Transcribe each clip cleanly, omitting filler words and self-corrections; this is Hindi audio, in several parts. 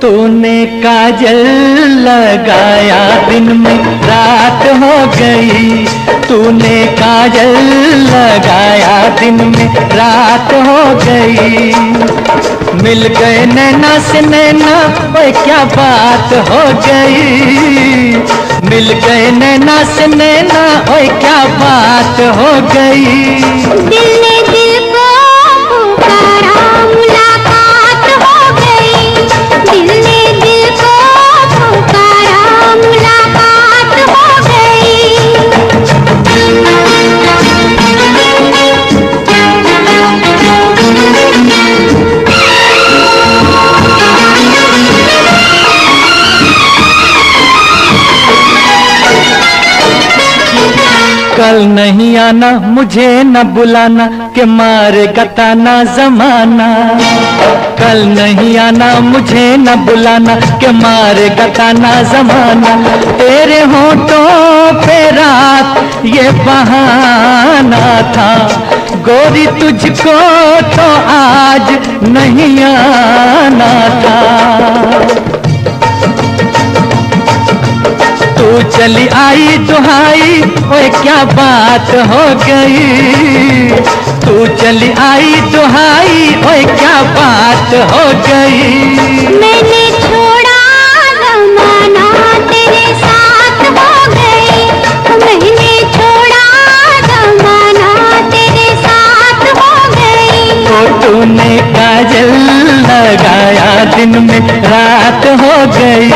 तूने काजल लगाया दिन में रात हो गई, तूने काजल लगाया दिन में रात हो गई। मिल गए नैना से नैना, ओए क्या बात हो गई। मिल गए नैना से नैना, ओए क्या बात हो गई। दिल ने दिल को पुकारा, मुलाकात हो गई। दिल ने दिल को पुकारा, मुलाकात हो गई। कल नहीं आना, मुझे न बुलाना, के मारेगा ताना जमाना। कल नहीं आना, मुझे न बुलाना, के मारेगा ताना जमाना। तेरे होठों पे रात ये बहाना था, गोरी तुझको तो आज नहीं आना था। तू चली आई दुहाई, ओए क्या बात हो गई। तू चली आई दुहाई, ओए क्या बात हो गई। मैंने छोड़ा जमाना, तेरे साथ हो गई। मैंने छोड़ा जमाना, तेरे साथ हो गई। तो तूने काजल लगाया दिन में रात हो गई।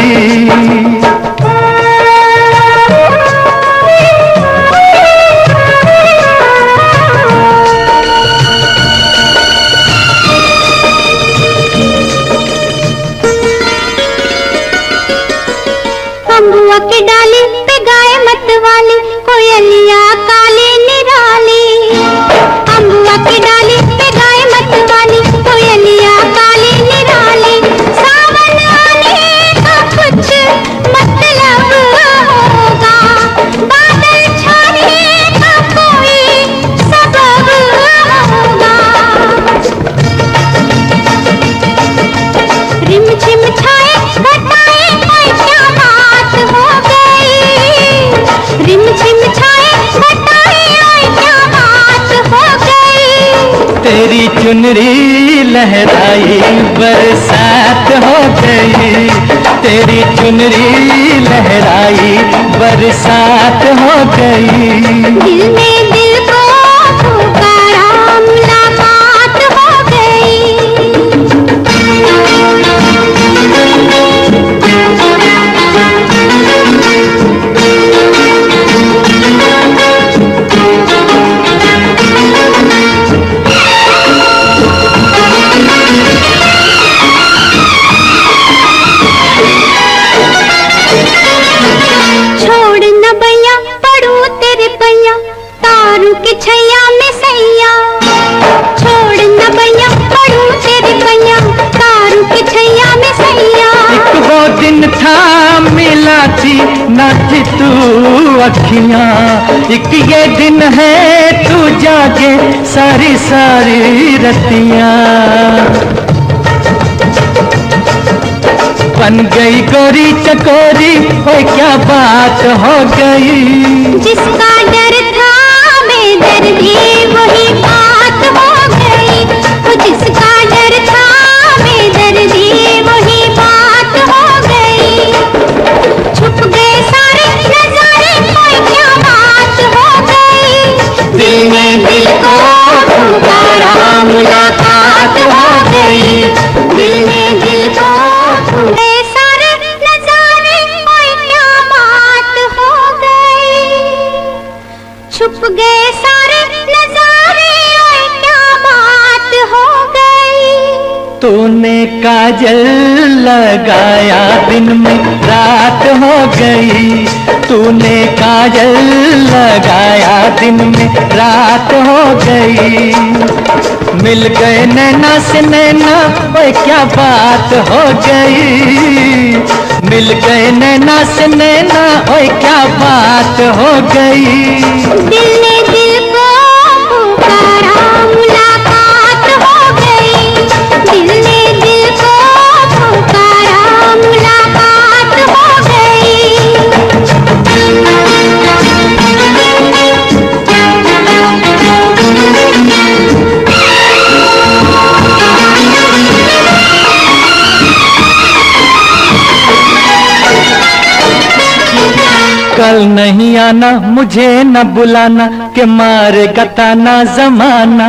अम्बुआ की डाली पे गाय मत वाली, कोयलिया काली निराली। अम्बुआ की डाली पे गाय मत वाली, कोयलिया काली निराली। सावन आने का कुछ मतलब होगा, बादल छाने का कोई सबब होगा। रिम झिम छाए घटाए, ओए क्या बात हो गई। रिम झिम छाए घटाए, ओए क्या बात हो गई। तेरी चुनरी लहराई बरसात हो गई। तेरी चुनरी लहराई बरसात हो गई। दिल ने दिल को पुकारा, मुलाकात हो गई। छोड़ न भैया पड़ू तेरे पैया, तारू के छैया में सैया। छोड़ न भैया पड़ू तेरे पैया, तारू के छैया में सैया। एक वो दिन था मिला थी न थी तू अखियां, एक ये दिन है तू जागे सारी सारी रतियां। बन गई गोरी चकोरी, ओए क्या बात हो गई। जिसका डर था बेदर्दी, वही बात हो गई। वो जिसका डर था बेदर्दी, वही बात हो गई। छुप गए सारे नजारे, ओए क्या बात हो गई। दिल ने दिल को पुकारा, मुलाकात हो गई। दिल ने दिल को गए सारे नजारे, ओए क्या बात हो गई। छुप गए सारे नजारे, ओए क्या बात हो गई। तूने काजल लगाया दिन में रात हो गई। तूने काजल लगाया दिन में रात हो गई। मिल गए नैना से नैना, ओए क्या बात हो गई। मिल गए नैना से नैना, ओए क्या बात हो गई। दिल ने दिल को पुकारा, मुलाकात हो गई। दिल ने दिल को पुकारा, कल नहीं आना मुझे न बुलाना कि मारेगा ताना जमाना।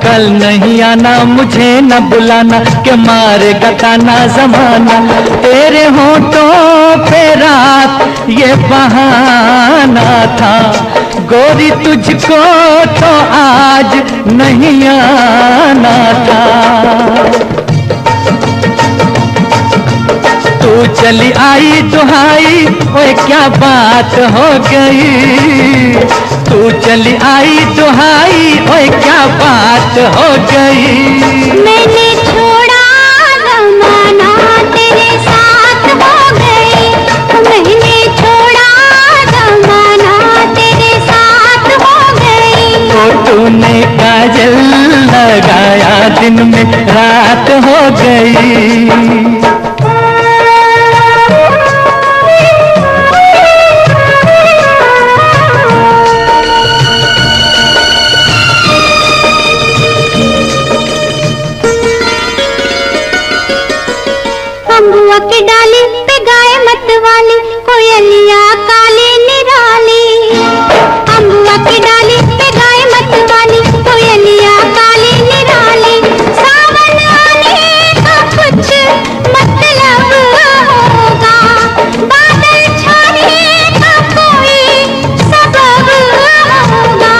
कल नहीं आना मुझे न बुलाना कि मारेगा ताना जमाना। तेरे होठों पे रात ये बहाना था, गोरी तुझको तो आज नहीं आना था। तू चली आई दुहाई, ओए क्या बात हो गई। तू चली आई दुहाई, ओए क्या बात हो गई। मैंने छोड़ा जमाना तेरे साथ हो गई। मैंने छोड़ा जमाना तेरे साथ हो गई। तो तूने काजल लगाया दिन में रात हो गई। अम्बुआ की डाली पे गाय मत वाली, कोयलिया काली निराली। अम्बुआ की डाली पे गाय मत वाली, कोयलिया काली निराली। सावन आने का कुछ मतलब होगा, बादल छाने का कोई सबब होगा।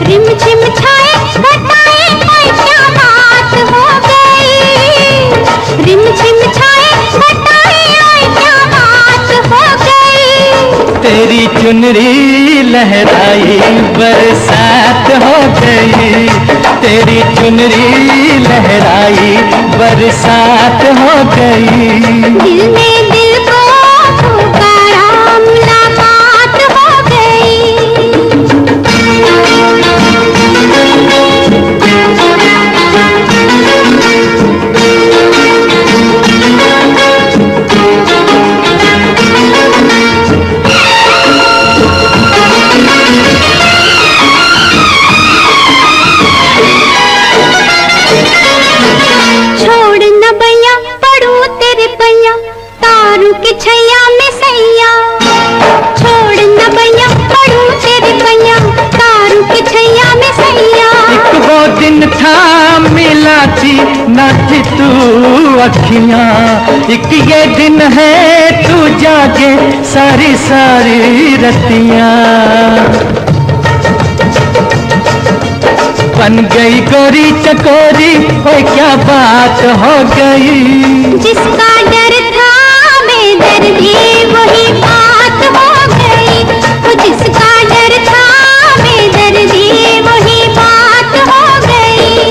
रिम झिम छाए घटाए कोई क्या बात हो गई। रिम झिम छाए घटाए कोई क्या बात हो गई। तेरी चुनरी लहराई बरसात हो गई। तेरी चुनरी लहराई बरसात हो गई। दिल ने दिल को पुकारा, मुलाकात हो गई। छोड़ न भैया पड़ू तेरे पैया, तारू के छैया में सैया। छोड़ न भैया पड़ू तेरे पैया, तारू के छैया में सैया। एक वो दिन था मिला थी न थी तू अखियां, एक ये दिन है तू जागे सारी सारी रतियां। बन गई गोरी चकोरी, ओए क्या बात हो गई। जिसका डर था बेदर्दी वही बात हो गई। वो जिसका डर था बेदर्दी वही बात हो गई।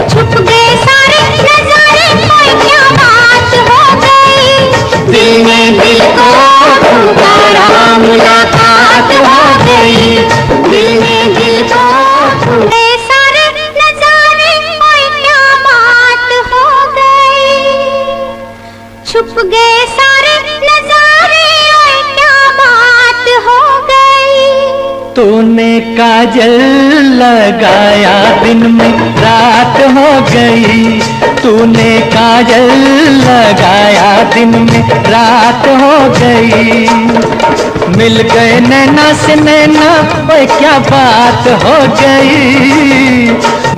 छुप गए सारे नजारे, कोई क्या बात हो गई। दिल ने दिल को पुकारा, मुलाकात हो गई। दिल ने दिल को गए सारे नजारे, कोई क्या बात हो गई। छुप गए सारे नजारे, कोई क्या बात हो गई। तूने काजल लगाया दिन में रात हो गई। तूने काजल लगाया दिन में रात हो गई। मिल गए नैना से नैना, ओए क्या बात हो गई।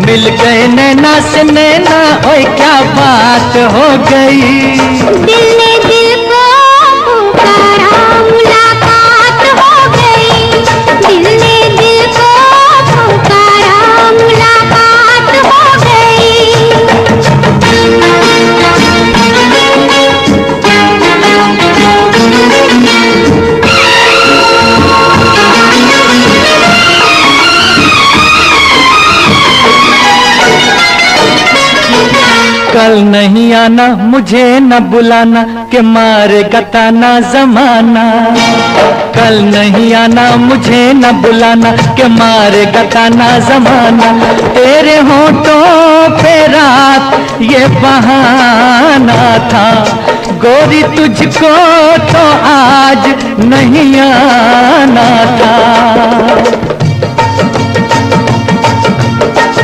मिल गए नैना से नैना, ओए क्या बात हो गई। दिल ने दिल को पुकारा, मुलाकात हो गई। दिल ने दिल को पुकारा, मुलाकात हो गई। कल नहीं आना मुझे न बुलाना कि मारेगा ताना जमाना। कल नहीं आना मुझे न बुलाना कि मारेगा ताना जमाना। तेरे होठों पे रात ये बहाना था, गोरी तुझको तो आज नहीं आना था।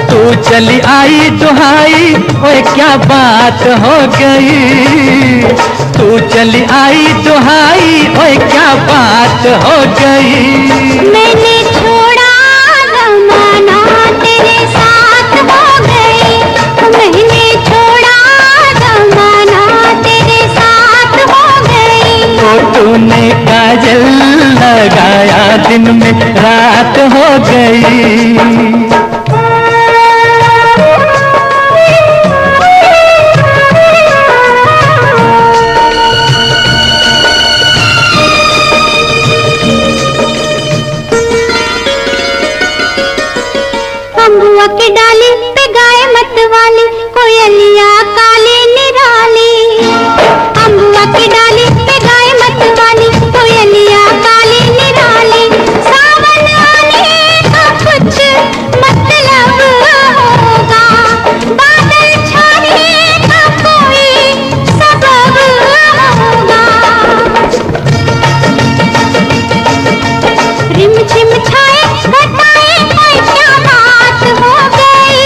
तू चली आई दुहाई, ओए क्या बात हो गई। तू चली आई दुहाई, ओए क्या बात हो गई। मैंने छोड़ा जमाना तेरे साथ हो गई, मैंने छोड़ा जमाना तेरे साथ हो गई। तो तूने काजल लगाया दिन में रात हो गई। अम्बुआ की डाली पे गाय मत वाली, कोयलिया काली निराली। अम्बुआ की डाली पे गाय मत वाली, कोयलिया काली निराली। सावन आने का कुछ मतलब होगा, बादल छाने का कोई सबब होगा। रिमझिम छाए घटाए, ओए क्या बात हो गई।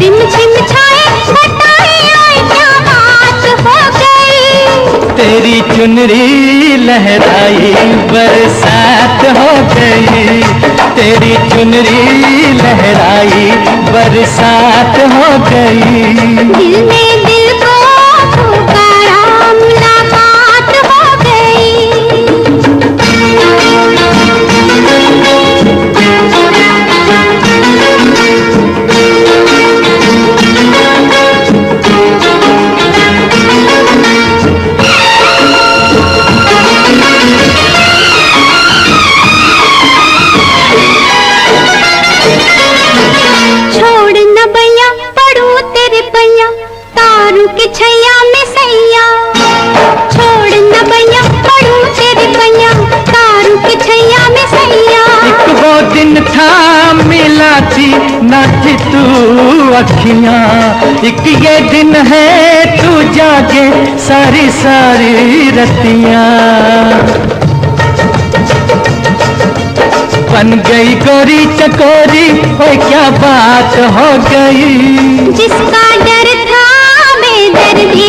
रिमझिम छाए घटाए, ओए क्या बात हो गई। तेरी चुनरी लहराई बरसात हो गई। तेरी चुनरी लहराई बरसात हो गई। दिल ने दिल को पुकारा, मुलाकात हो गई। छोड़ न भैया पड़ू तेरे पैया, तारू के छैया में सैया। छोड़ न भैया पड़ू तेरे पैया, तारू के छैया में सैया। एक वो दिन था मिला थी ना थी तू अखियां, एक ये दिन है तू जागे सारी सारी रतियां। बन गई गोरी चकोरी, ओए क्या बात हो गई। जिसका डर था बेदर्दी